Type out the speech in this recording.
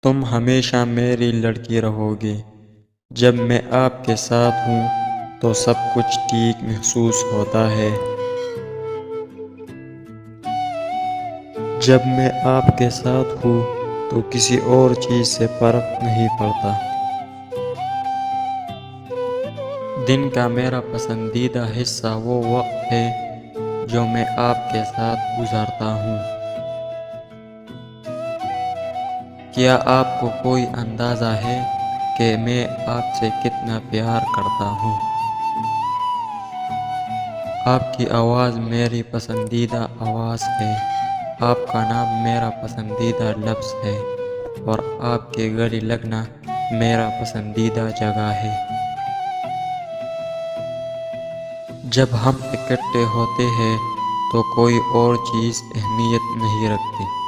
تم ہمیشہ میری لڑکی رہو گی۔ جب میں آپ کے ساتھ ہوں تو سب کچھ ٹھیک محسوس ہوتا ہے۔ جب میں آپ کے ساتھ ہوں تو کسی اور چیز سے فرق نہیں پڑتا۔ دن کا میرا پسندیدہ حصہ وہ وقت ہے جو میں آپ کے ساتھ گزارتا ہوں۔ کیا آپ کو کوئی اندازہ ہے کہ میں آپ سے کتنا پیار کرتا ہوں؟ آپ کی آواز میری پسندیدہ آواز ہے، آپ کا نام میرا پسندیدہ لفظ ہے، اور آپ کے گلے لگنا میرا پسندیدہ جگہ ہے۔ جب ہم اکٹھے ہوتے ہیں تو کوئی اور چیز اہمیت نہیں رکھتی۔